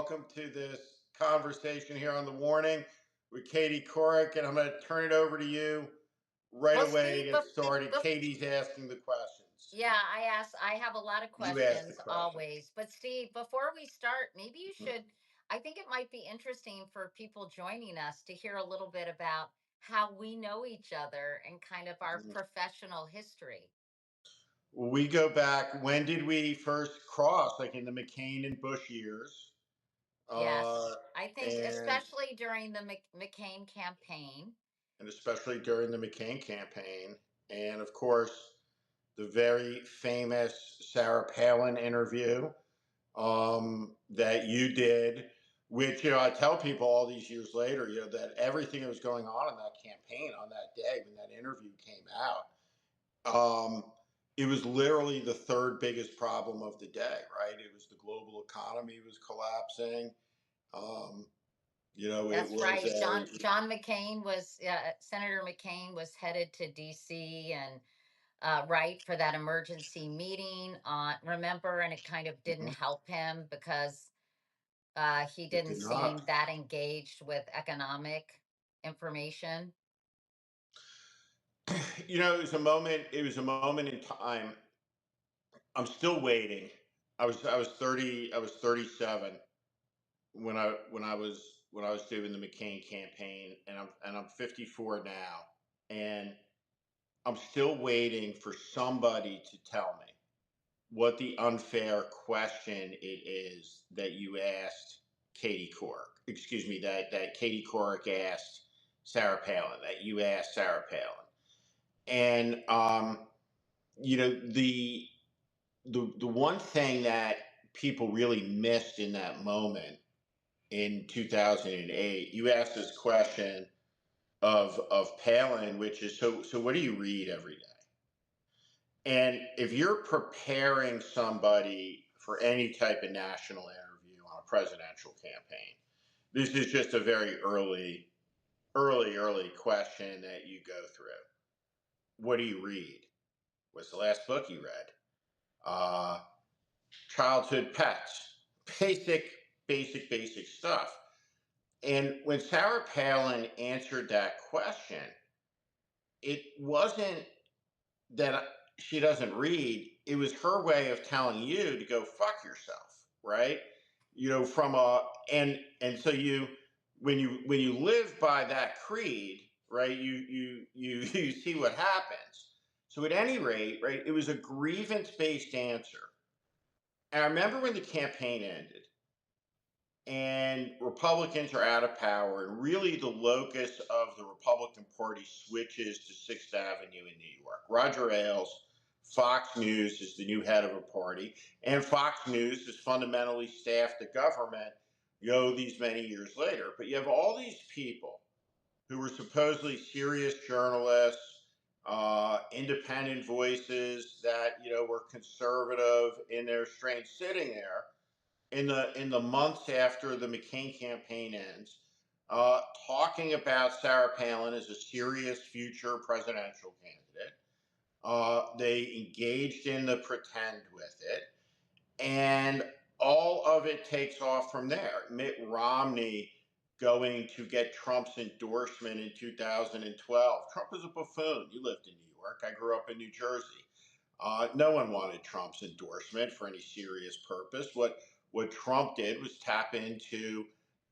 welcome to this conversation here on the warning with Katie Couric, and I'm going to turn it over to you right Well, away to Steve, get started. Katie's asking the questions. yeah, I have a lot of You ask the questions questions. always. But Steve, before we start, maybe you should, I think it might be interesting for people joining us to hear a little bit about how we know each other and kind of our Mhm. professional history. We go back. When did we first cross? Like in the McCain and Bush years, uh, Yes, I think and especially during the McCain campaign. especially during the McCain campaign, and of course the very famous Sarah Palin interview that you did, which I tell people all these years later, that everything that was going on in that campaign on that day when that interview came out, it was literally the third biggest problem of the day, right? It was the global economy was collapsing. Um, it That's was right. a John McCain was Senator McCain was headed to D.C. and right for that emergency meeting. Remember, and it kind of didn't Mhm. help him because he It didn't did not. seem that engaged with economic information. It was a moment. It was a moment in time. I'm still waiting. I was 30. I was 37 when I was doing the McCain campaign, and I'm 54 now, and I'm still waiting for somebody to tell me what the unfair question it is that you asked Katie Couric. Excuse me, that Katie Couric asked Sarah Palin. That you asked Sarah Palin, and the one thing that people really missed in that moment in 2008, you asked this question of Palin, which is so what do you read every day? And if you're preparing somebody for any type of national interview on a presidential campaign, this is just a very early question that you go through. What do you read? What's the last book you read? Uh, Childhood pets, basic, basic stuff. And when Sarah Palin answered that question, it wasn't that she doesn't read, it was her way of telling you to go fuck yourself, right? From a and so when you live by that creed, right, you see what happens. So at any rate, right, it was a grievance based answer. And I remember when the campaign ended and Republicans are out of power, and really the locus of the Republican Party switches to Sixth Avenue in New York. Roger Ailes, Fox News, is the new head of a party, and Fox News has fundamentally staffed the government, these many years later. But you have all these people who were supposedly serious journalists, independent voices that were conservative in their strength, sitting there in the months after the McCain campaign ends, talking about Sarah Palin as a serious future presidential candidate. They engaged in the pretend with it, and all of it takes off from there. Mitt Romney going to get Trump's endorsement in 2012. Trump was a buffoon. You lived in New York. I grew up in New Jersey. No one wanted Trump's endorsement for any serious purpose. What Trump did was tap into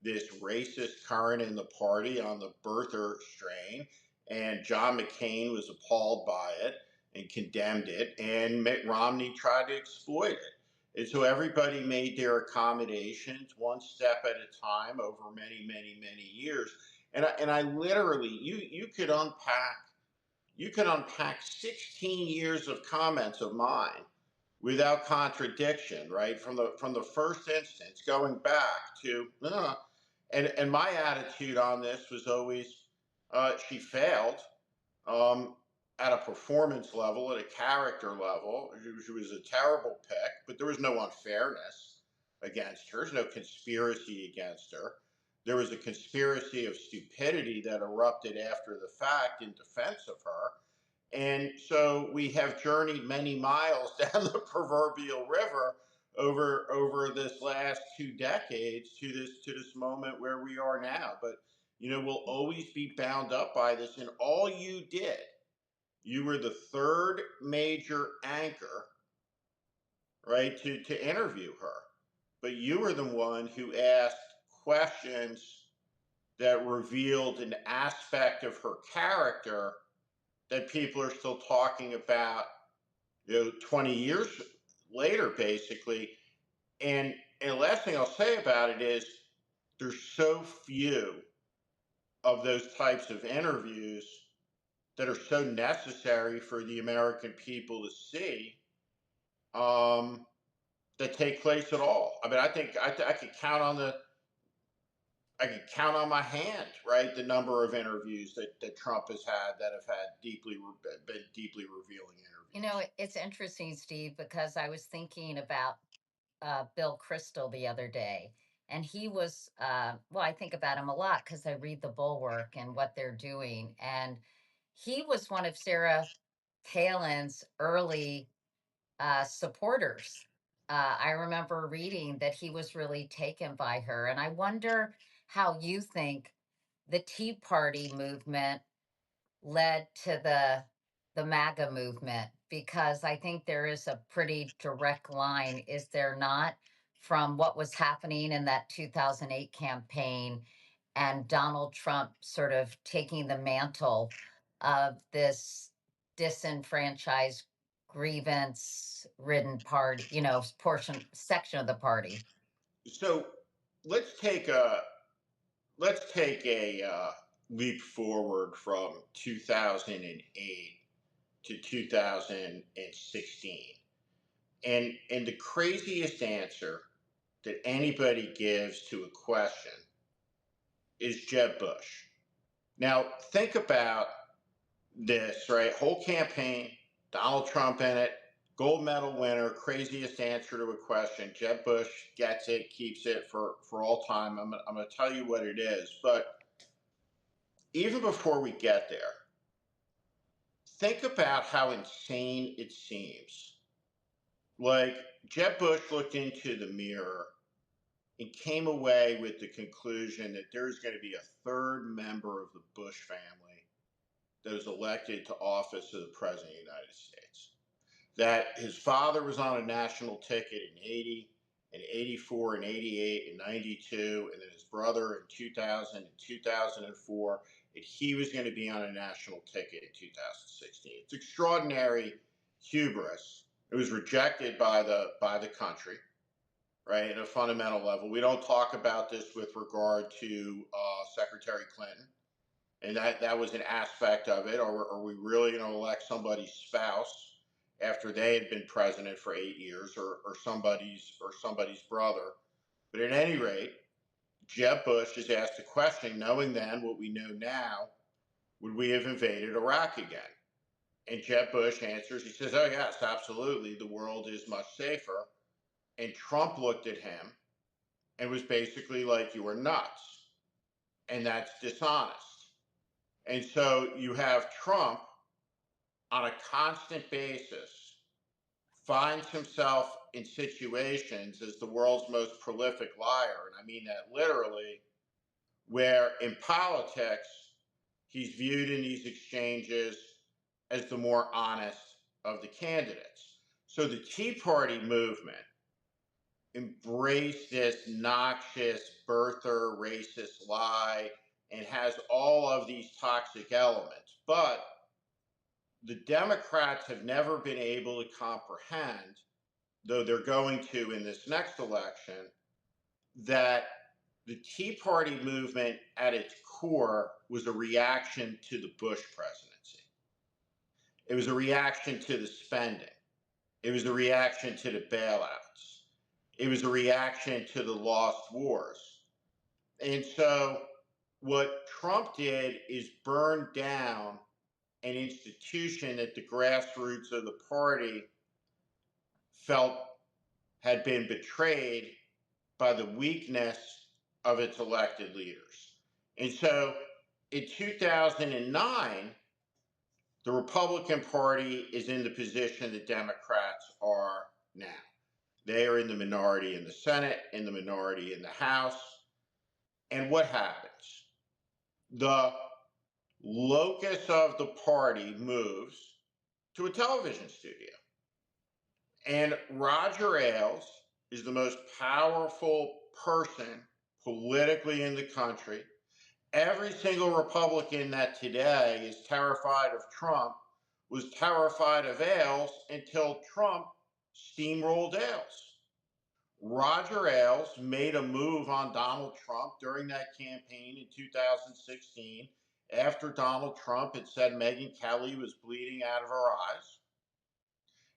this racist current in the party on the birther strain, and John McCain was appalled by it and condemned it, and Mitt Romney tried to exploit it. And so everybody made their accommodations one step at a time over many years. And I literally, you could unpack 16 years of comments of mine without contradiction, right? From the first instance, going back to and my attitude on this was always she failed um, at a performance level, at a character level. She was a terrible pick, but there was no unfairness against her. There's no conspiracy against her. There was a conspiracy of stupidity that erupted after the fact in defense of her. And so we have journeyed many miles down the proverbial river over this last 2 decades to this moment where we are now. But we'll always be bound up by this. And all you did, you were the third major anchor, right, to interview her. But you were the one who asked questions that revealed an aspect of her character that people are still talking about, 20 years later, basically. And the last thing I'll say about it is there's so few of those types of interviews that are so necessary for the American people to see, that take place at all. I mean, I think I could count on my hand, right, the number of interviews that Trump has had that have had been deeply revealing interviews. It's interesting, Steve, because I was thinking about Bill Crystal the other day, and he was, well, I think about him a lot because I read the Bulwark and what they're doing, and he was one of Sarah Palin's early supporters. I remember reading that he was really taken by her, and I wonder how you think the Tea Party movement led to the MAGA movement, because I think there is a pretty direct line, is there not, from what was happening in that 2008 campaign and Donald Trump sort of taking the mantle of this disenfranchised, grievance ridden party, section of the party. So let's take a leap forward from 2008 to 2016. And the craziest answer that anybody gives to a question is Jeb Bush. Now, think about this, right? Whole campaign, Donald Trump in it, gold medal winner, craziest answer to a question. Jeb Bush gets it, keeps it for all time. I'm going to tell you what it is. But even before we get there, think about how insane it seems. Like, Jeb Bush looked into the mirror and came away with the conclusion that there's going to be a third member of the Bush family that was elected to office of the President of the United States. That his father was on a national ticket in 80, and 84, and 88, and 92, and then his brother in 2000 and 2004, and he was going to be on a national ticket in 2016. It's extraordinary hubris. It was rejected by the country, right, at a fundamental level. We don't talk about this with regard to Secretary Clinton, and that was an aspect of it. Are we really going to elect somebody's spouse after they had been president for 8 years, or somebody's brother? But at any rate, Jeb Bush is asked a question, knowing then what we know now: would we have invaded Iraq again? And Jeb Bush answers, he says, "Oh yes, absolutely. The world is much safer." And Trump looked at him and was basically like, "You are nuts," and that's dishonest. And so you have Trump on a constant basis finds himself in situations as the world's most prolific liar, and I mean that literally, where in politics, he's viewed in these exchanges as the more honest of the candidates. So the Tea Party movement embraced this noxious, birther, racist lie and has all of these toxic elements. But the Democrats have never been able to comprehend, though they're going to in this next election, that the Tea Party movement at its core was a reaction to the Bush presidency. It was a reaction to the spending. It was a reaction to the bailouts. It was a reaction to the lost wars. And so what Trump did is burn down an institution that the grassroots of the party felt had been betrayed by the weakness of its elected leaders. And so in 2009, the Republican Party is in the position the Democrats are now. They are in the minority in the Senate, in the minority in the House. And what happens? The locus of the party moves to a television studio. And Roger Ailes is the most powerful person politically in the country. Every single Republican that today is terrified of Trump was terrified of Ailes until Trump steamrolled Ailes. Roger Ailes made a move on Donald Trump during that campaign in 2016 after Donald Trump had said Megyn Kelly was bleeding out of her eyes.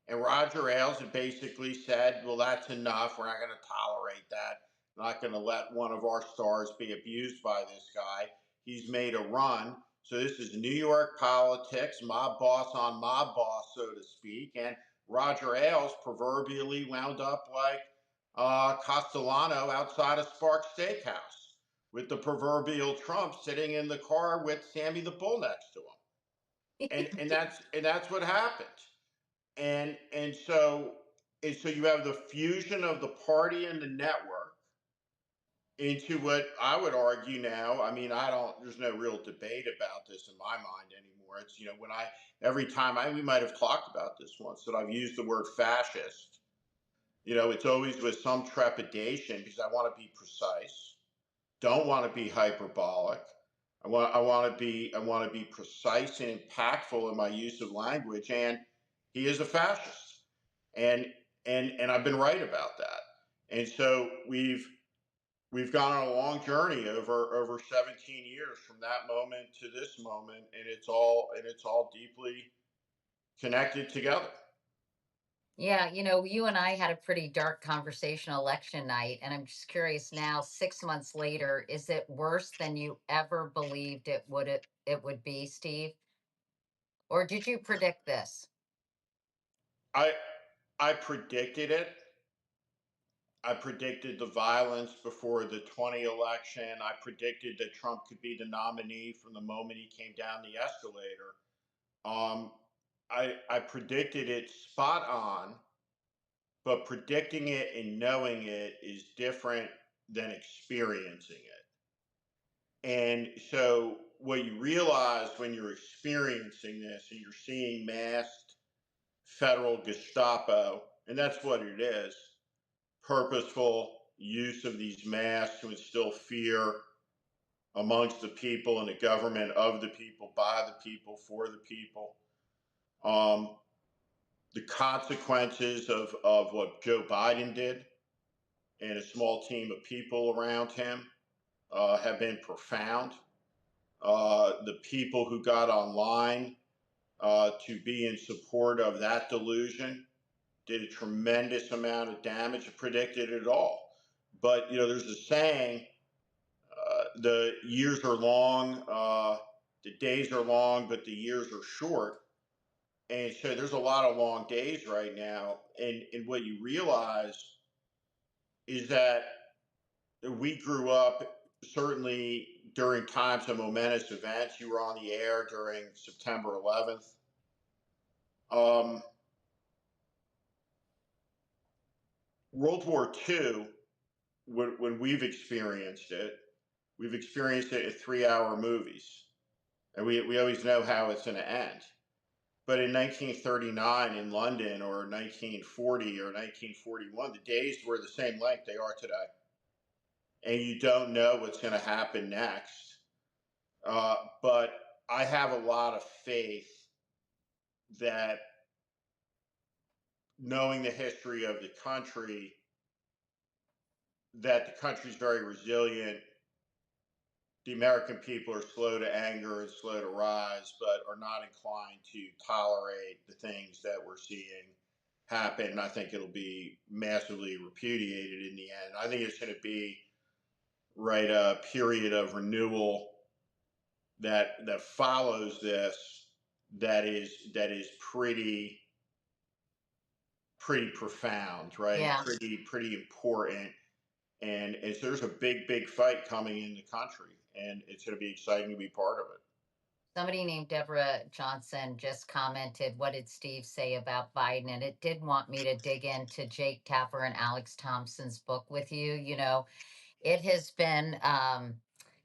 And Roger Ailes had basically said, well, that's enough. We're not going to tolerate that. We're not going to let one of our stars be abused by this guy. He's made a run. So this is New York politics, mob boss on mob boss, so to speak. And Roger Ailes proverbially wound up like Castellano outside of Sparks Steakhouse with the proverbial Trump sitting in the car with Sammy the Bull next to him. And that's what happened. And so you have the fusion of the party and the network into what I would argue now. I mean, I don't. There's no real debate about this in my mind anymore. It's when I every time we might have talked about this once that I've used the word fascist. It's always with some trepidation because I want to be precise. Don't want to be hyperbolic. I want to be precise and impactful in my use of language. And he is a fascist, and and I've been right about that. And so we've gone on a long journey over 17 years from that moment to this moment, and it's all deeply connected together. Yeah, you and I had a pretty dark conversation election night, and I'm just curious now, 6 months later, is it worse than you ever believed it would be, Steve? Or did you predict this? I I predicted it. I predicted the violence before the 20 election. I predicted that Trump could be the nominee from the moment he came down the escalator. Um, I predicted it spot on, but predicting it and knowing it is different than experiencing it. And so, what you realize when you're experiencing this and you're seeing masked federal Gestapo, and that's what it is, purposeful use of these masks to instill fear amongst the people and the government of the people, by the people, for the people. Um, the consequences of what Joe Biden did and a small team of people around him have been profound. The people who got online to be in support of that delusion did a tremendous amount of damage and predicted it all. But there's a saying: the years are long, the days are long, but the years are short. And so there's a lot of long days right now. And what you realize is that we grew up certainly during times of momentous events. You were on the air during September 11th. Um, World War II, when we've experienced it in 3-hour movies. And we always know how it's going to end. But in 1939 in London, or 1940 or 1941, the days were the same length they are today. And you don't know what's going to happen next. But I have a lot of faith that, knowing the history of the country, that the country's very resilient. The American people are slow to anger and slow to rise, but are not inclined to tolerate the things that we're seeing happen. And I think it'll be massively repudiated in the end. I think it's going to be right a period of renewal that follows this, that is pretty profound, right? Yeah. Pretty important. And so there's a big fight coming in the country, and it's going to be exciting to be part of it. Somebody named Deborah Johnson just commented, what did Steve say about Biden? And it did want me to dig into Jake Tapper and Alex Thompson's book with you. It has been,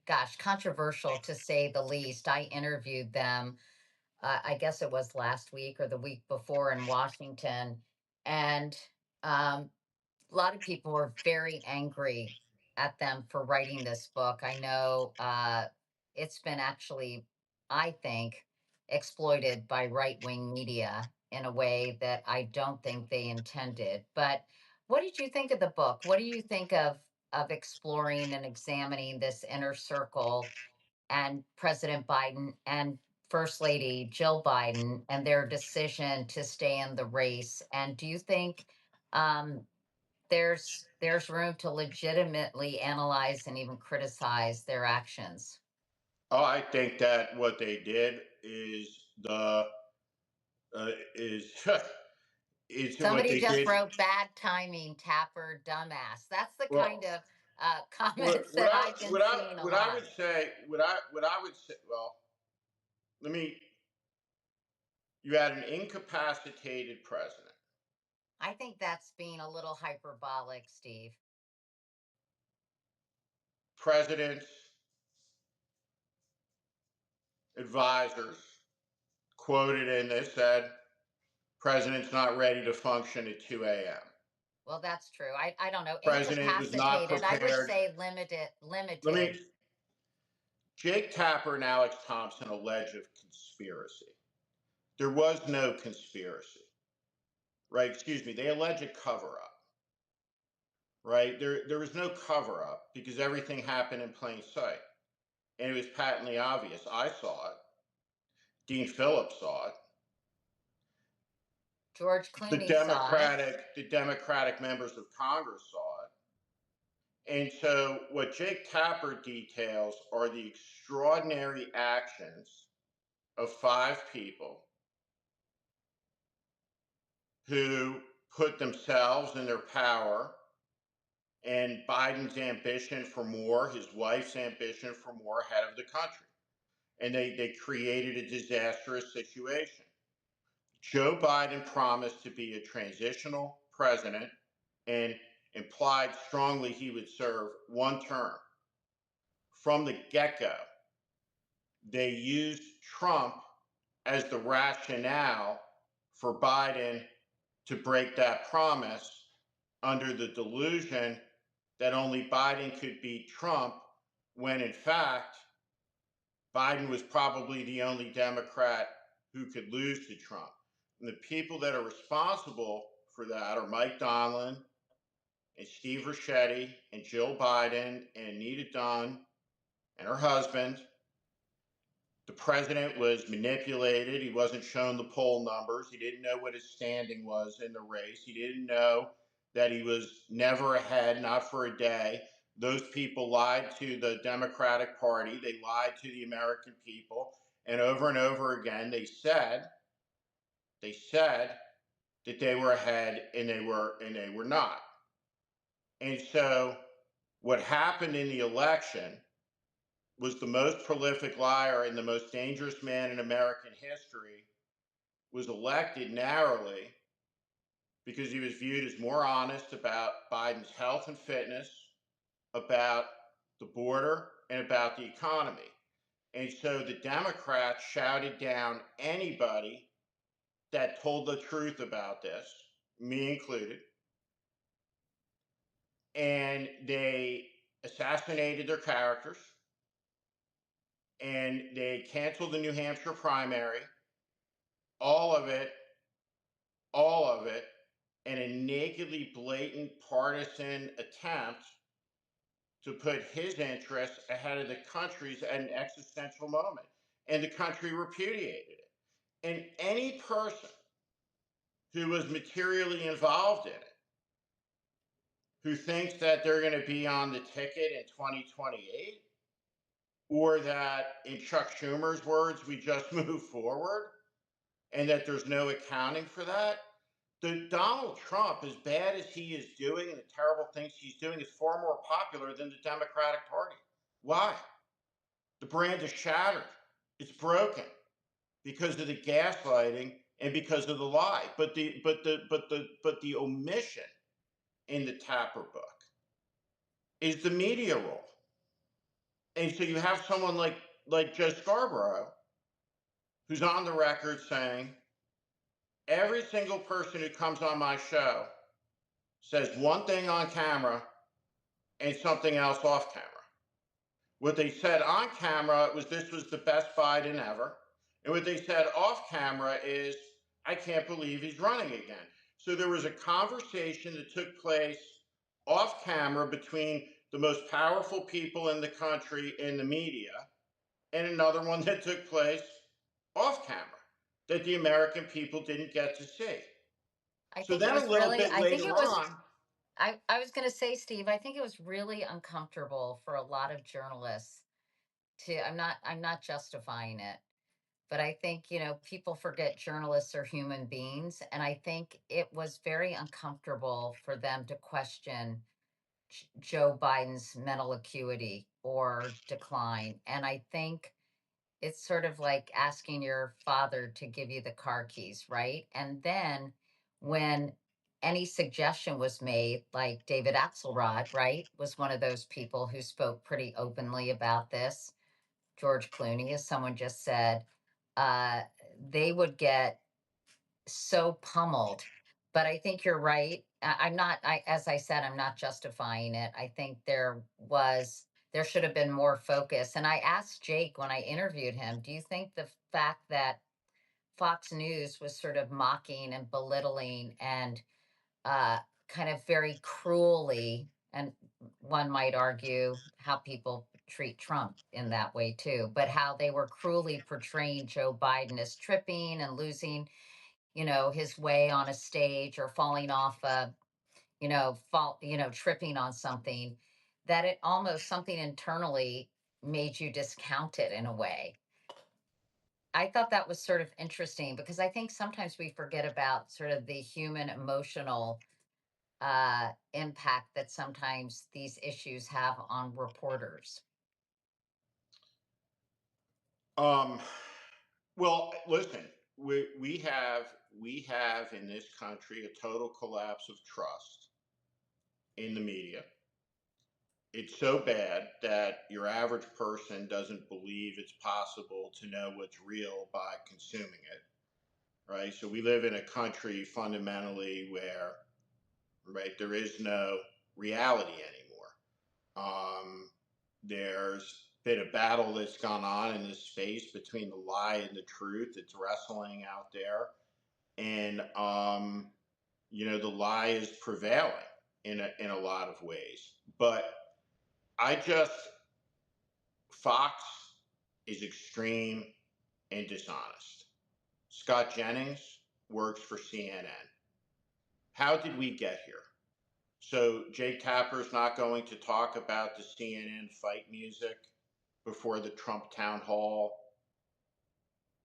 gosh, controversial to say the least. I interviewed them, I guess it was last week or the week before in Washington. And um, a lot of people were very angry at them for writing this book. I know it's been actually, I think, exploited by right wing media in a way that I don't think they intended. But what did you think of the book? What do you think of exploring and examining this inner circle and President Biden and First Lady Jill Biden and their decision to stay in the race? And do you think there's room to legitimately analyze and even criticize their actions? Oh, I think that what they did is is is what Somebody they just did. wrote bad timing, Tapper, dumbass. That's the kind Well, of comments that I've been seeing a what I would lot. say, what I would say. Well, let me. You had an incapacitated president. I think that's being a little hyperbolic, Steve. President's advisors quoted in this said, "President's not ready to function at 2 a.m." Well, that's true. I don't know. President was not Incapacitated. I would prepared. say limited. Let Limited. me. Jake Tapper and Alex Thompson allege of conspiracy. There was no conspiracy, right? Excuse me. They allege a cover up, right? There was no cover up because everything happened in plain sight. And it was patently obvious. I saw it. Dean Phillips saw it. George Clooney saw it. The Democratic members of Congress saw it. And so what Jake Tapper details are the extraordinary actions of five people who put themselves and their power and Biden's ambition for more, his wife's ambition for more ahead of the country. And they created a disastrous situation. Joe Biden promised to be a transitional president and implied strongly he would serve one term. From the get go, they used Trump as the rationale for Biden to break that promise under the delusion that only Biden could beat Trump, when in fact, Biden was probably the only Democrat who could lose to Trump. And the people that are responsible for that are Mike Donlin and Steve Ricchetti and Jill Biden and Anita Dunn and her husband. The president was manipulated. He wasn't shown the poll numbers. He didn't know what his standing was in the race. He didn't know that he was never ahead, not for a day. Those people lied to the Democratic Party. They lied to the American people. And over again, they said that they were ahead, and they were not. And so what happened in the election was the most prolific liar and the most dangerous man in American history was elected narrowly because he was viewed as more honest about Biden's health and fitness, about the border, and about the economy. And so the Democrats shouted down anybody that told the truth about this, me included, and they assassinated their characters, and they canceled the New Hampshire primary, all of it, all of it, in a nakedly blatant partisan attempt to put his interests ahead of the country's at an existential moment. And the country repudiated it. And any person who was materially involved in it, who thinks that they're going to be on the ticket in 2028, or that, in Chuck Schumer's words, we just move forward, and that there's no accounting for that. The Donald Trump, as bad as he is doing and the terrible things he's doing, is far more popular than the Democratic Party. Why? The brand is shattered. It's broken because of the gaslighting and because of the lie. But the omission in the Tapper book is the media role. And so you have someone like Joe Scarborough, who's on the record saying every single person who comes on my show says one thing on camera and something else off camera. What they said on camera was this was the best Biden ever. And what they said off camera is, I can't believe he's running again. So there was a conversation that took place off camera between the most powerful people in the country in the media, and another one that took place off camera that the American people didn't get to see. I So think it then a was little really, bit I think later it was, on, I was going to say, Steve, I think it was really uncomfortable for a lot of journalists to, I'm not justifying it, but I think, people forget journalists are human beings. And I think it was very uncomfortable for them to question Joe Biden's mental acuity or decline. And I think it's sort of like asking your father to give you the car keys, right? And then when any suggestion was made, like David Axelrod, right, was one of those people who spoke pretty openly about this. George Clooney, as someone just said, uh, they would get so pummeled. But I think you're right. I'm not, as I said, I'm not justifying it. I think there should have been more focus. And I asked Jake when I interviewed him, do you think the fact that Fox News was sort of mocking and belittling and uh, kind of very cruelly, and one might argue how people treat Trump in that way too, but how they were cruelly portraying Joe Biden as tripping and losing, his way on a stage or falling off tripping on something, that it almost something internally made you discount it in a way. I thought that was sort of interesting because I think sometimes we forget about sort of the human emotional impact that sometimes these issues have on reporters. um, well, listen, we have in this country a total collapse of trust in the media. It's so bad that your average person doesn't believe it's possible to know what's real by consuming it, right? So we live in a country fundamentally where, right, there is no reality anymore. There's been a battle that's gone on in this space between the lie and the truth. It's wrestling out there, and the lie is prevailing in a lot of ways. But I just Fox is extreme and dishonest. Scott Jennings works for CNN. How did we get here? So Jake Tapper's not going to talk about the CNN fight music before the Trump town hall,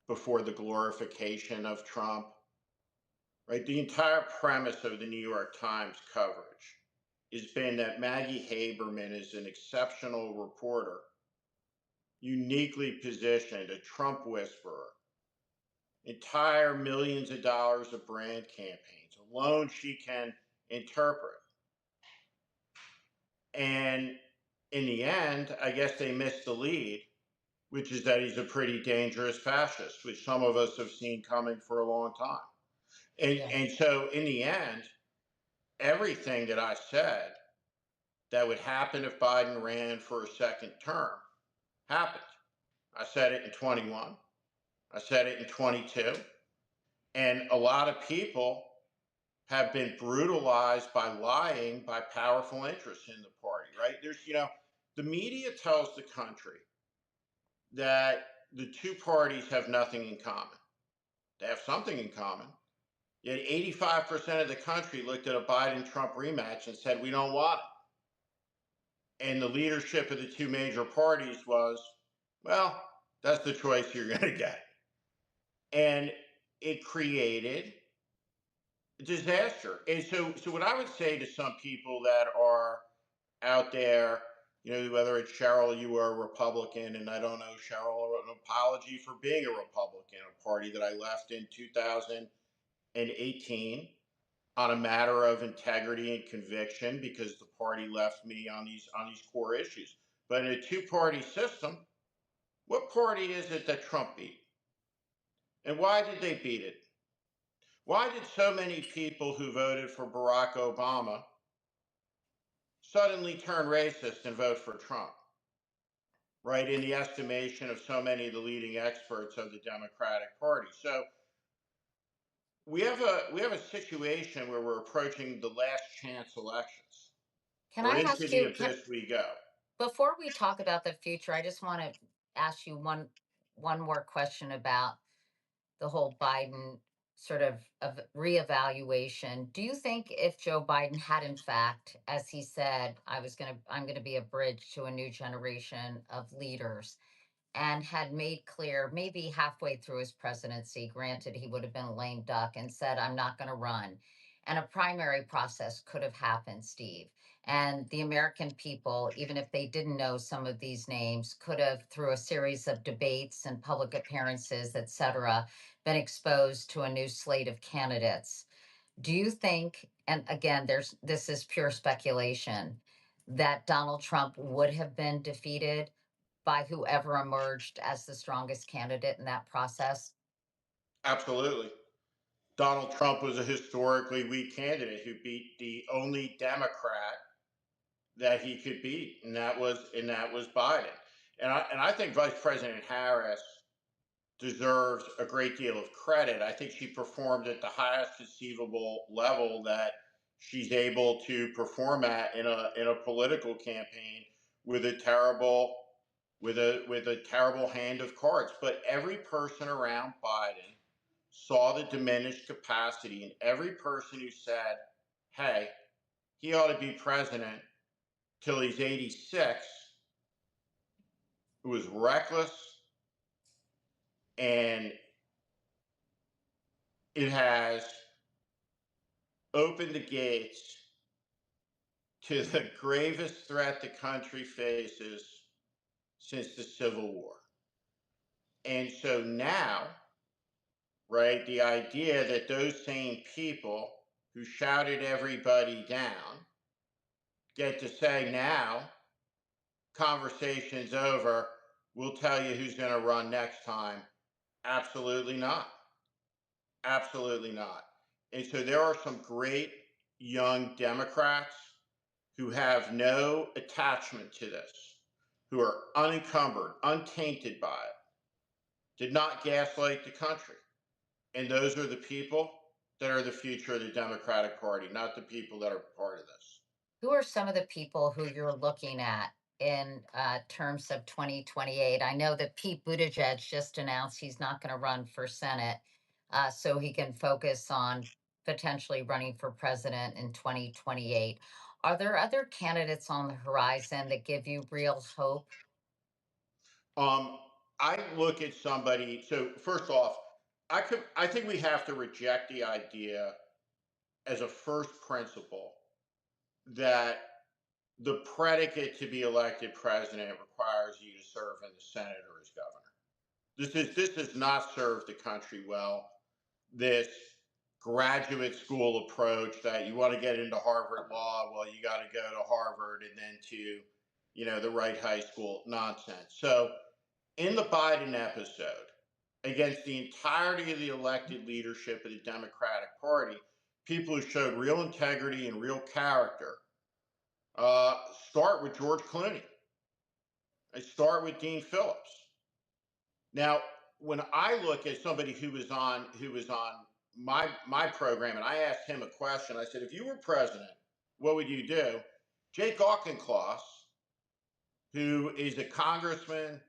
before the glorification of Trump, right? The entire premise of the New York Times coverage has been that Maggie Haberman is an exceptional reporter, uniquely positioned, a Trump whisperer, entire millions of dollars of brand campaigns alone she can interpret. And in the end, I guess they missed the lead, which is that he's a pretty dangerous fascist, which some of us have seen coming for a long time. And, Yeah. and so in the end, everything that I said that would happen if Biden ran for a second term happened. I said it in 21. I said it in 22. And a lot of people have been brutalized by lying by powerful interests in the party, right? The media tells the country that the two parties have nothing in common. They have something in common. Yet 85% of the country looked at a Biden Trump rematch and said, we don't want it. And the leadership of the two major parties was, well, that's the choice you're going to get. And it created disaster. And so what I would say to some people that are out there whether it's Cheryl, you were a Republican, and I don't know Cheryl, an apology for being a Republican, a party that I left in 2018 on a matter of integrity and conviction because the party left me on these core issues. But in a two-party system, what party is it that Trump beat? And why did they beat it? Why did so many people who voted for Barack Obama suddenly turn racist and vote for Trump? Right, in the estimation of so many of the leading experts of the Democratic Party. So we have a situation where we're approaching the last chance elections, Can or I into ask the you, abyss we go. before we talk about the future, I just want to ask you one more question about the whole Biden sort of reevaluation. Do you think if Joe Biden had in fact, as he said, I'm gonna be a bridge to a new generation of leaders, and had made clear, maybe halfway through his presidency, granted he would have been a lame duck, and said, I'm not going to run. And a primary process could have happened, Steve. And the American people, even if they didn't know some of these names, could have, through a series of debates and public appearances, et cetera, been exposed to a new slate of candidates. Do you think, and again, this is pure speculation, that Donald Trump would have been defeated by whoever emerged as the strongest candidate in that process? Absolutely. Donald Trump was a historically weak candidate who beat the only Democrat that he could beat, and that was Biden. And I think Vice President Harris deserves a great deal of credit. I think she performed at the highest conceivable level that she's able to perform at in a political campaign with a terrible hand of cards. But every person around Biden saw the diminished capacity, and every person who said, "Hey, he ought to be president till he's 86," was reckless, and it has opened the gates to the gravest threat the country faces since the Civil War. And so now, right, the idea that those same people who shouted everybody down get to say now, conversation's over, we'll tell you who's going to run next time. Absolutely not. Absolutely not. And so there are some great young Democrats who have no attachment to this, who are unencumbered, untainted by it, did not gaslight the country. And those are the people that are the future of the Democratic Party, not the people that are part of this. Who are some of the people who you're looking at in terms of 2028? I know that Pete Buttigieg just announced he's not going to run for Senate, so he can focus on potentially running for president in 2028. Are there other candidates on the horizon that give you real hope? Um, I look at somebody. So first off, I think we have to reject the idea as a first principle that the predicate to be elected president requires you to serve in the Senate or as governor. This does not serve the country well. This graduate school approach that you want to get into Harvard Law, well, you got to go to Harvard and then to, the right high school nonsense. So in the Biden episode, against the entirety of the elected leadership of the Democratic Party, people who showed real integrity and real character, start with George Clooney. I start with Dean Phillips. Now, when I look at somebody who was on my program, and I asked him a question, I said, if you were president, what would you do? Jake Auchincloss, who is a congressman,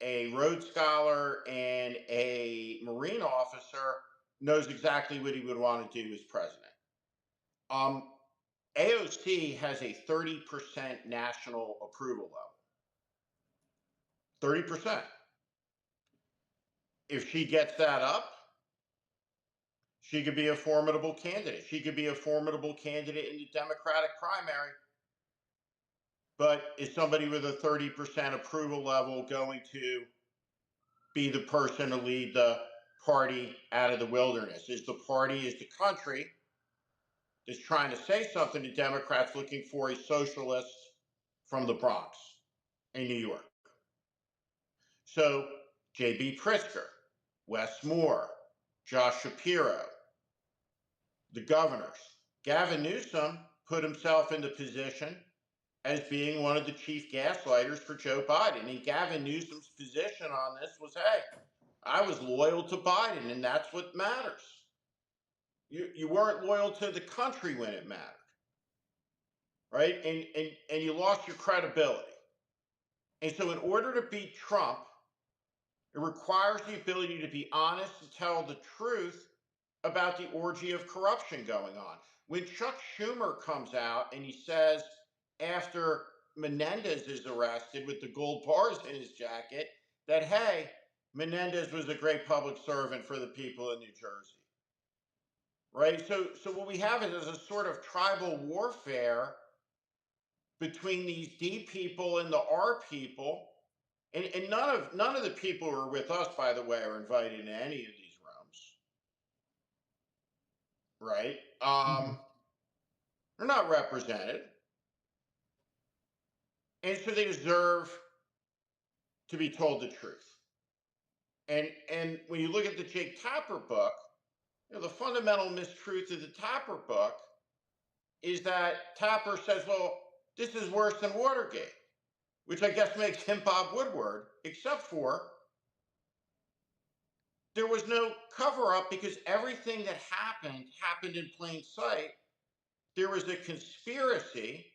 a Rhodes Scholar, and a Marine officer, knows exactly what he would want to do as president. AOC has a 30% national approval level. 30%. If she gets that up, she could be a formidable candidate. She could be a formidable candidate in the Democratic primary. But is somebody with a 30% approval level going to be the person to lead the party out of the wilderness? Is the the country that's trying to say something to Democrats looking for a socialist from the Bronx in New York? So J.B. Pritzker, Wes Moore, Josh Shapiro, the governors. Gavin Newsom put himself into position as being one of the chief gaslighters for Joe Biden. And Gavin Newsom's position on this was, hey, I was loyal to Biden, and that's what matters. You weren't loyal to the country when it mattered, right? And you lost your credibility. And so in order to beat Trump, it requires the ability to be honest and tell the truth about the orgy of corruption going on. When Chuck Schumer comes out and he says, after Menendez is arrested with the gold bars in his jacket, that, hey, Menendez was a great public servant for the people in New Jersey. Right? So what we have is a sort of tribal warfare between these D people and the R people. And none of the people who are with us, by the way, are invited to any of these rooms. Right? Mm-hmm. They're not represented. And so they deserve to be told the truth. And when you look at the Jake Tapper book, the fundamental mistruth of the Tapper book is that Tapper says, well, this is worse than Watergate, which I guess makes him Bob Woodward, except for there was no cover up because everything that happened in plain sight. There was a conspiracy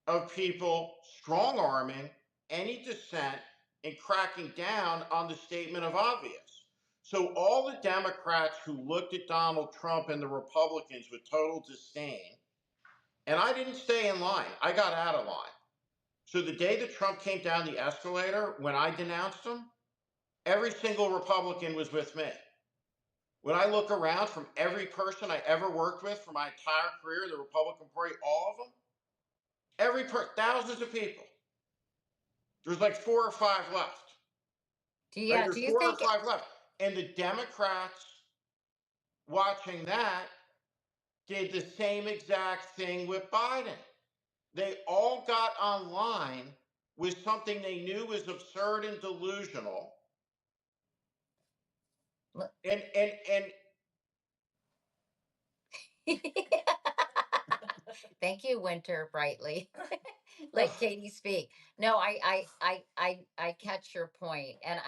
of people strong arming any dissent and cracking down on the statement of obvious. So all the Democrats who looked at Donald Trump and the Republicans with total disdain, and I didn't stay in line, I got out of line. So the day that Trump came down the escalator, when I denounced him, every single Republican was with me. When I look around, from every person I ever worked with for my entire career, the Republican Party, all of them, thousands of people. There's like 4 or 5 left. Right? Do There's you 4 or think 5 left. And the Democrats watching that did the same exact thing with Biden. They all got online with something they knew was absurd and delusional. And Thank you, Winter Brightly. Let Katie speak. No, I catch your point. And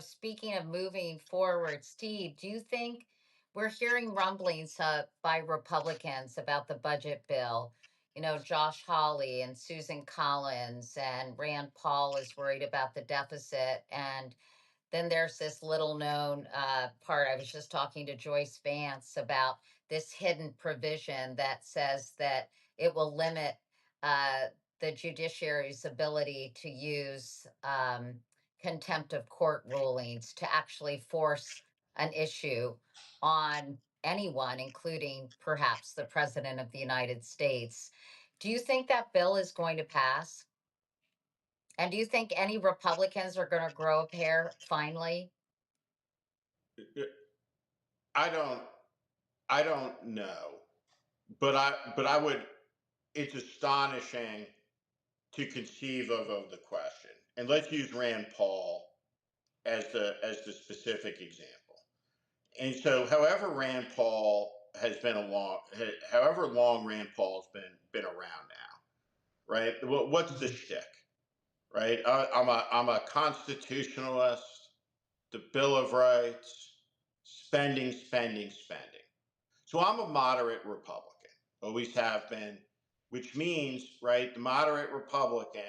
speaking of moving forward, Steve, do you think we're hearing rumblings by Republicans about the budget bill? Josh Hawley and Susan Collins and Rand Paul is worried about the deficit. And then there's this little known part. I was just talking to Joyce Vance about this hidden provision that says that it will limit uh, the judiciary's ability to use contempt of court rulings to actually force an issue on anyone, including perhaps the President of the United States. Do you think that bill is going to pass? And do you think any Republicans are going to grow a pair finally? I don't know. But I would, it's astonishing to conceive of the question. And let's use Rand Paul as the specific example. And so however long Rand Paul's been around now, right? What's the shtick? Right? I'm a constitutionalist, the Bill of Rights, spending, spending, spending. So I'm a moderate Republican, always have been, which means, right, the moderate Republican,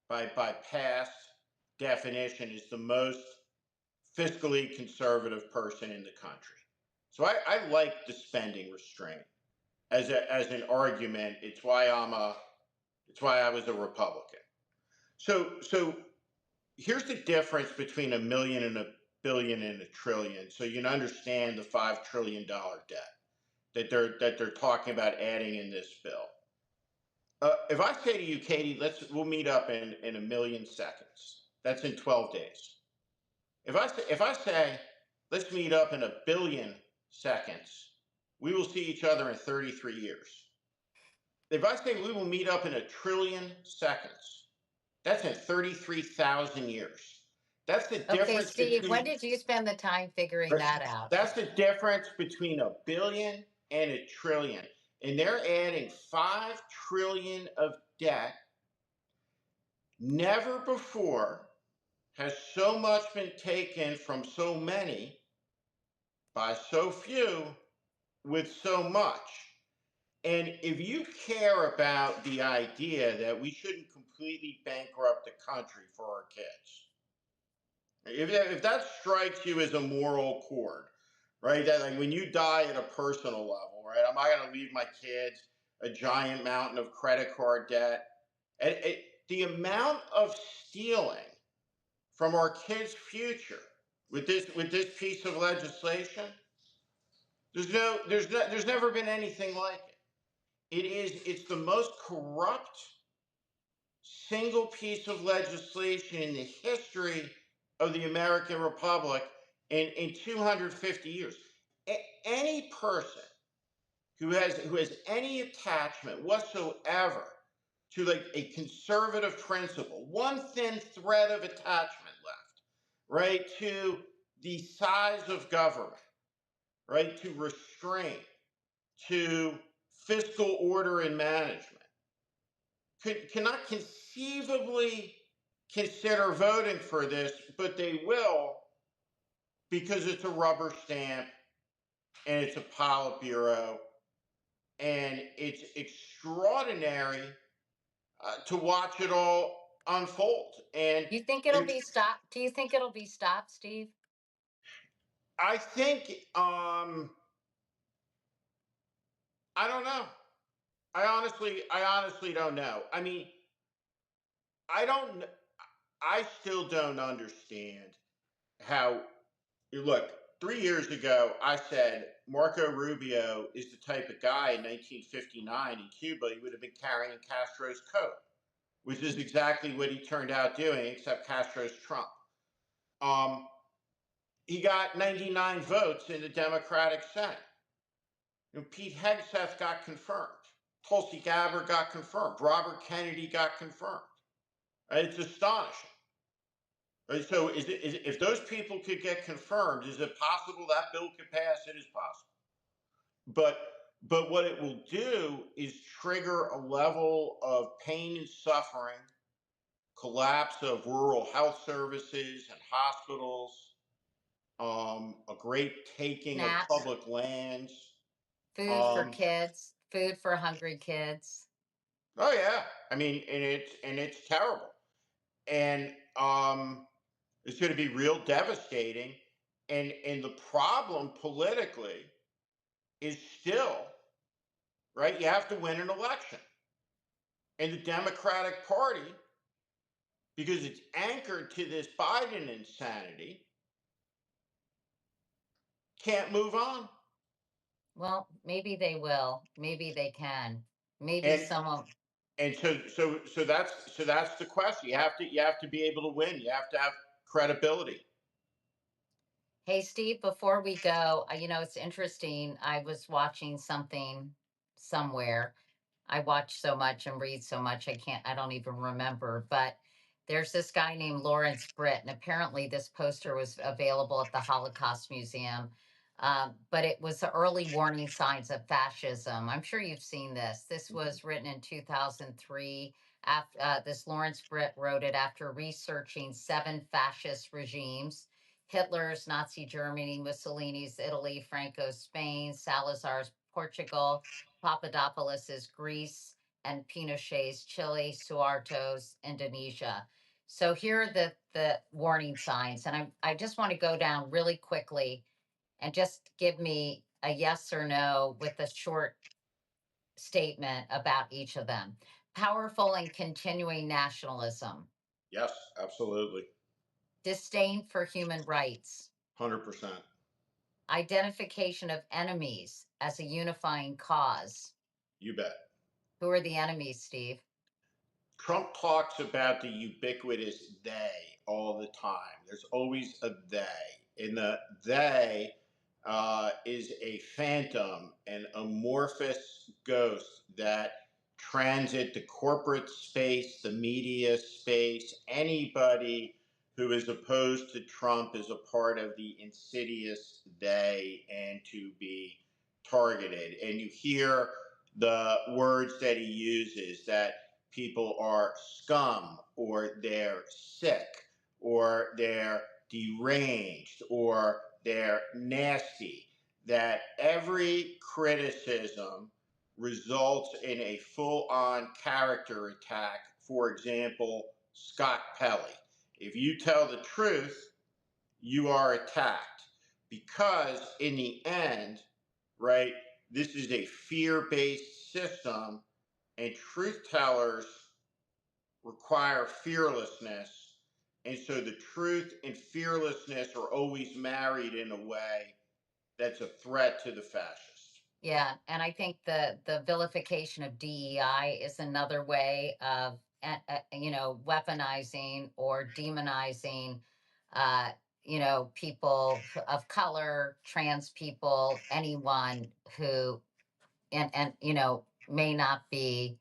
by past definition, is the most fiscally conservative person in the country. So I like the spending restraint as an argument. It's why I was a Republican. So here's the difference between a million and a billion and a trillion, so you can understand the $5 trillion debt that they're talking about adding in this bill. If I say to you, Katie, we'll meet up in a million seconds. That's in 12 days. If I say let's meet up in a billion seconds, we will see each other in 33 years. If I say we will meet up in a trillion seconds, that's in 33,000 years. That's the Okay, difference Steve, when between did you spend the time figuring that out? that's the difference between a billion and a trillion. And they're adding 5 trillion of debt. Never before has so much been taken from so many by so few with so much. And if you care about the idea that we shouldn't completely bankrupt the country for our kids, if that strikes you as a moral chord, right? That like when you die at a personal level, right? Am I going to leave my kids a giant mountain of credit card debt? The amount of stealing from our kids' future with this piece of legislation, there's never been anything like it. It's the most corrupt single piece of legislation in the history of the American Republic in 250 years. Any person who has any attachment whatsoever to like a conservative principle, one thin thread of attachment left, right, to the size of government, right, to restraint, to fiscal order and management, cannot conceivably consider voting for this, but they will because it's a rubber stamp and it's a Politburo, and it's extraordinary to watch it all unfold. And You think it'll be stopped? Do you think it'll be stopped, Steve? I think I don't know. I honestly don't know. I mean, I don't. I still don't understand how. Look, 3 years ago, I said Marco Rubio is the type of guy in 1959 in Cuba, he would have been carrying Castro's coat, which is exactly what he turned out doing, except Castro's Trump. Um, he got 99 votes in the Democratic Senate. Pete Hegseth got confirmed. Tulsi Gabbard got confirmed. Robert Kennedy got confirmed. It's astonishing. Right? So, if those people could get confirmed, is it possible that bill could pass? It is possible. But what it will do is trigger a level of pain and suffering, collapse of rural health services and hospitals, a great taking of SNAPs, public lands. food for Um, kids, food for hungry kids. oh yeah, I mean, and it's terrible, and it's going to be real devastating. And the problem politically is still right. You have to win an election, and the Democratic Party, because it's anchored to this Biden insanity, can't move on. Well, maybe they will. Maybe they can. Maybe And some of. and so that's the question. You have to be able to win. You have to have credibility. Hey, Steve, before we go, it's interesting. I was watching something somewhere. I watch so much and read so much, I don't even remember. But there's this guy named Lawrence Britt, and apparently this poster was available at the Holocaust Museum. But it was the early warning signs of fascism. I'm sure you've seen this. This was written in 2003. This Lawrence Britt wrote it after researching 7 fascist regimes: Hitler's Nazi Germany, Mussolini's Italy, Franco's Spain, Salazar's Portugal, Papadopoulos's Greece, and Pinochet's Chile, Suharto's Indonesia. So here are the warning signs, and I just want to go down really quickly and just give me a yes or no with a short statement about each of them. Powerful and continuing nationalism, Yes, absolutely, disdain for human rights, 100%. identification of enemies as a unifying cause, You bet. Who are the enemies, Steve? Trump talks about the ubiquitous they all the time. There's always a they. And the they is a phantom, an amorphous ghost that transit the corporate space, the media space. Anybody who is opposed to Trump is a part of the insidious they and to be targeted. And you hear the words that he uses, that people are scum or they're sick or they're deranged or they're nasty, that every criticism results in a full-on character attack. For example, Scott Pelley. If you tell the truth, you are attacked, because in the end, right, this is a fear-based system, and truth tellers require fearlessness. And so the truth and fearlessness are always married in a way that's a threat to the fascist. Yeah, and I think the vilification of DEI is another way of weaponizing or demonizing uh, people of color, trans people, anyone who and may not be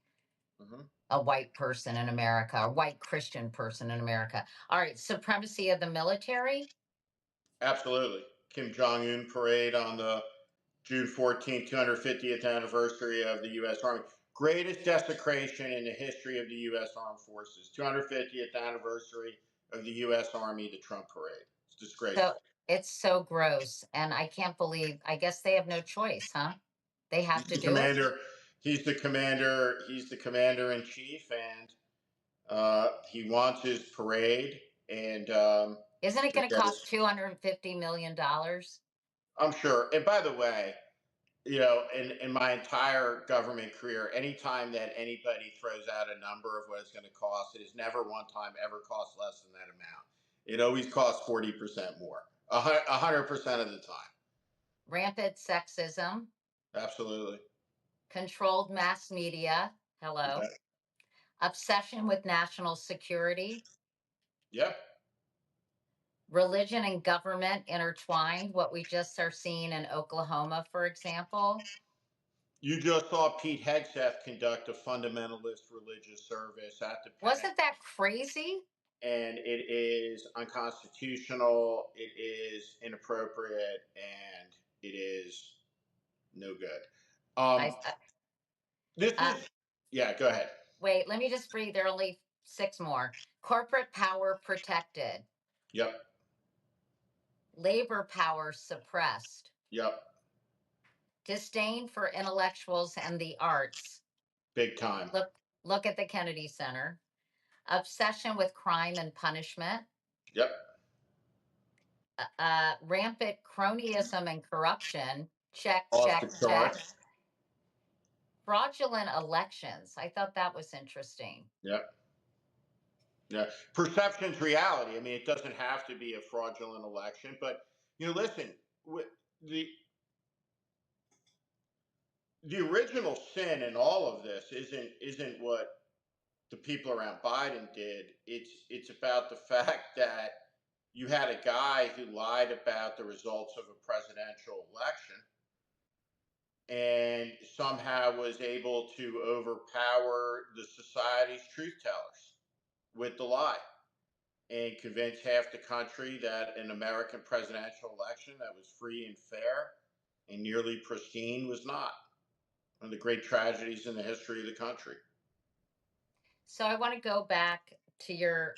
Mhm. a white person in America, a white Christian person in America. All right, supremacy of the military. Absolutely. Kim Jong Un parade on the June 14th, 250th anniversary of the U.S. Army. Greatest desecration in the history of the U.S. Armed Forces. 250th anniversary of the U.S. Army, the Trump parade. It's So disgraceful. it's so gross, and I can't believe. I guess they have no choice, huh? They He's have to the do it. commander. He's the commander. He's the commander in chief, and he wants his parade. And Isn't it to going to get cost his, $250 million? I'm sure. And by the way, in my entire government career, anytime that anybody throws out a number of what it's going to cost, it has never one time ever cost less than that amount. It always costs 40% more, 100% of the time. Rampant sexism, Absolutely. controlled mass media. Yeah. Hello. Obsession with national security, Yep. religion and government intertwined. What we just are seeing in Oklahoma, for example. You just saw Pete Hegseth conduct a fundamentalist religious service at the Pentagon, Wasn't that crazy? and it is unconstitutional, it is inappropriate, and it is no good. I, This uh, is, yeah, go ahead. Wait, let me just read. There are only six more. Corporate power protected, Yep, labor power suppressed, yep, disdain for intellectuals and the arts. big time. Look at the Kennedy Center. Obsession with crime and punishment. Yep, Rampant cronyism and corruption. Check, off the check, check. charts. Fraudulent elections. I thought that was interesting. Yep, yeah. Perception's reality. I mean, it doesn't have to be a fraudulent election, but listen, the the original sin in all of this isn't what the people around Biden did. It's about the fact that you had a guy who lied about the results of a presidential election and somehow was able to overpower the society's truth tellers with the lie and convince half the country that an American presidential election that was free and fair and nearly pristine was not. One of the great tragedies in the history of the country. So I want to go back to your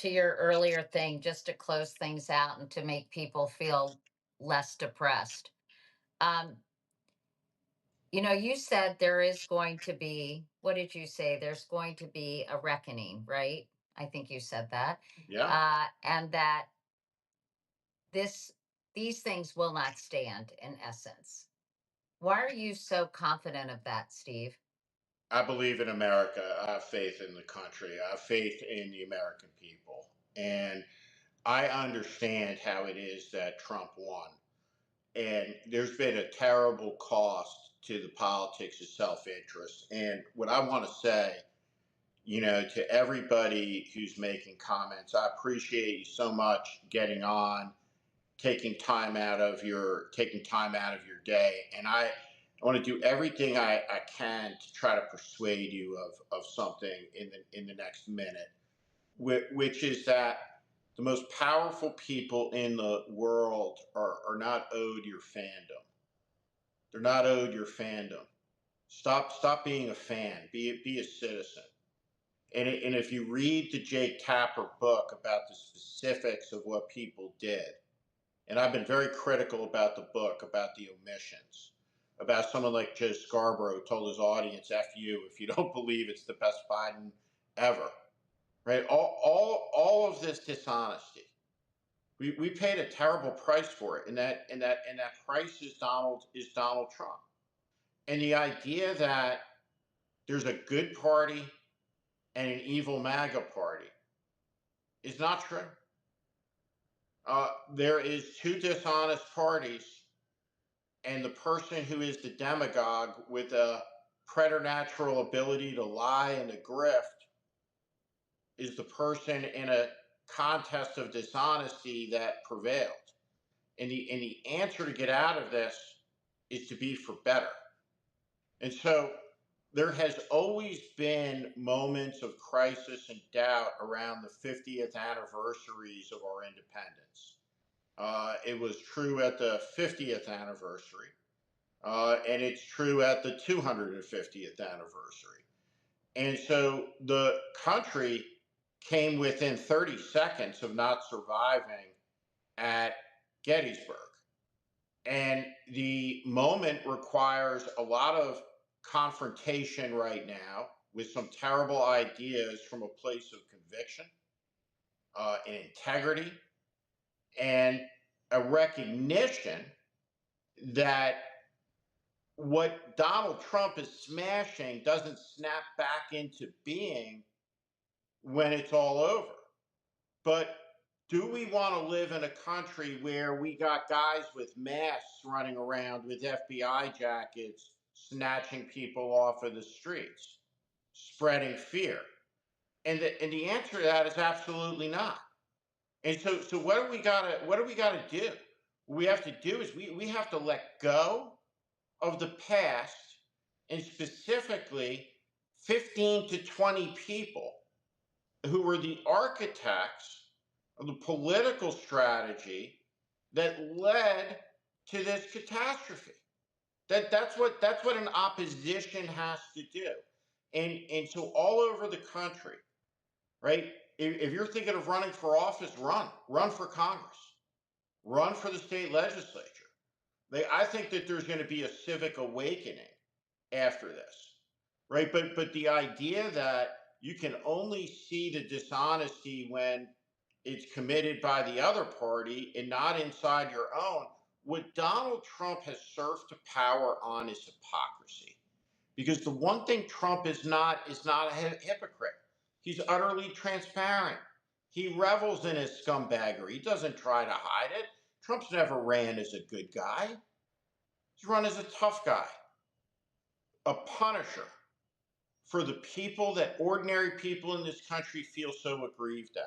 earlier thing just to close things out and to make people feel less depressed. Um, you said there is going to be, what did you say? There's going to be a reckoning, right? I think you said that. Yeah, And that this these things will not stand in essence. Why are you so confident of that, Steve? I believe in America. I have faith in the country. I have faith in the American people. And I understand how it is that Trump won. and there's been a terrible cost to the politics of self-interest. And what I want to say, to everybody who's making comments, I appreciate you so much getting on, taking time out of your day, and I want to do everything I can to try to persuade you of something in the next minute, which is that the most powerful people in the world are not owed your fandom. They're not owed your fandom. Stop being a fan. Be a citizen. And if you read the Jake Tapper book about the specifics of what people did, and I've been very critical about the book, about the omissions, about someone like Joe Scarborough who told his audience, F you if you don't believe it's the best Biden ever. Right? All of this dishonesty. We paid a terrible price for it. And that price is Donald Trump. And the idea that there's a good party and an evil MAGA party is not true. There is two dishonest parties, and the person who is the demagogue with a preternatural ability to lie and to grift is the person in a contest of dishonesty that prevailed. And the answer to get out of this is to be for better. And so there has always been moments of crisis and doubt around the 50th anniversaries of our independence. It was true at the 50th anniversary, and it's true at the 250th anniversary. And so the country came within 30 seconds of not surviving at Gettysburg. And the moment requires a lot of confrontation right now with some terrible ideas from a place of conviction, and integrity, and a recognition that what Donald Trump is smashing doesn't snap back into being when it's all over. But do we want to live in a country where we got guys with masks running around with FBI jackets, snatching people off of the streets, spreading fear? And the answer to that is absolutely not. And so what do we gotta do? What we have to do is we have to let go of the past, and specifically 15 to 20 people who were the architects of the political strategy that led to this catastrophe. That's what an opposition has to do. And so all over the country, right? If you're thinking of running for office, run for Congress, run for the state legislature. I think that there's going to be a civic awakening after this, right? But the idea that you can only see the dishonesty when it's committed by the other party and not inside your own. What Donald Trump has served to power on is hypocrisy. Because the one thing Trump is not a hypocrite. He's utterly transparent. He revels in his scumbaggery. He doesn't try to hide it. Trump's never ran as a good guy. He's run as a tough guy, a punisher for the people that ordinary people in this country feel so aggrieved at.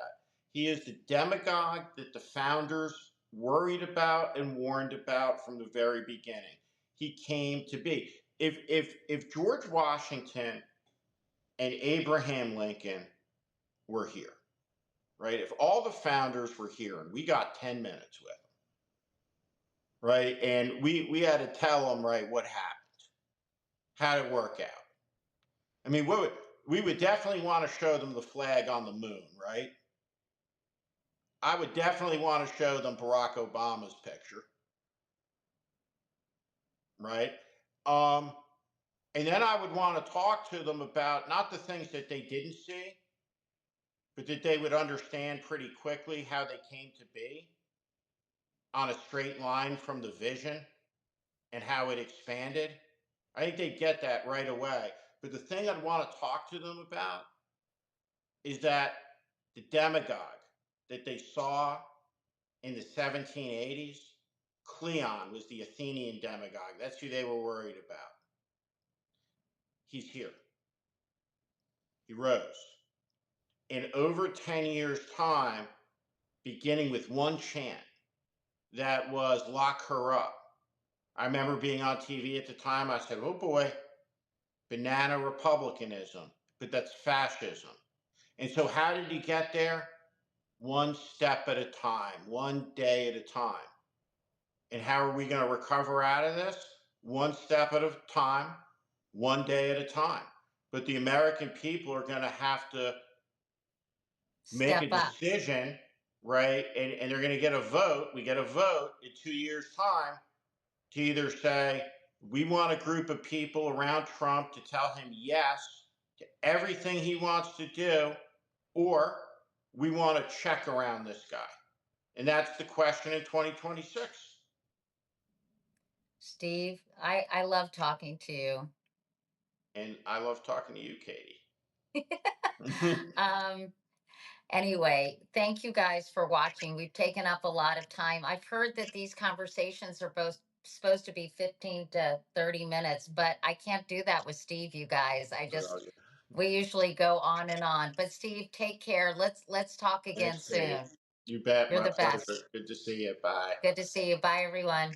He is the demagogue that the founders worried about and warned about from the very beginning. He came to be. If George Washington and Abraham Lincoln were here, right? If all the founders were here and we got 10 minutes with them, right? And we had to tell them, right, what happened, how did it work out? I mean, we would definitely want to show them the flag on the moon, right? I would definitely want to show them Barack Obama's picture, right? And then I would want to talk to them about not the things that they didn't see, but that they would understand pretty quickly how they came to be on a straight line from the vision and how it expanded. I think they get that right away. But the thing I'd want to talk to them about is that the demagogue that they saw in the 1780s Cleon was the Athenian demagogue. That's who they were worried about. He's here. He rose. In over 10 years' time, beginning with one chant that was lock her up. I remember being on TV at the time. I said, oh boy, banana republicanism, but that's fascism. And so, how did he get there? One step at a time, one day at a time. And how are we going to recover out of this? One step at a time, one day at a time. But the American people are going to have to make a Step up. decision, right? And they're going to get a vote. We get a vote in 2 years' time to either say, we want a group of people around Trump to tell him yes to everything he wants to do, or we want to check around this guy. And that's the question in 2026. Steve, I love talking to you. And I love talking to you, Katie. um, Anyway, thank you guys for watching. We've taken up a lot of time. I've heard that these conversations are both supposed to be 15 to 30 minutes, but I can't do that with Steve, you guys. We usually go on and on. But Steve, take care. Let's talk again Thanks, Katie. soon. You bet. You're My the best. pleasure. Good to see you. Bye. Good to see you. Bye, everyone.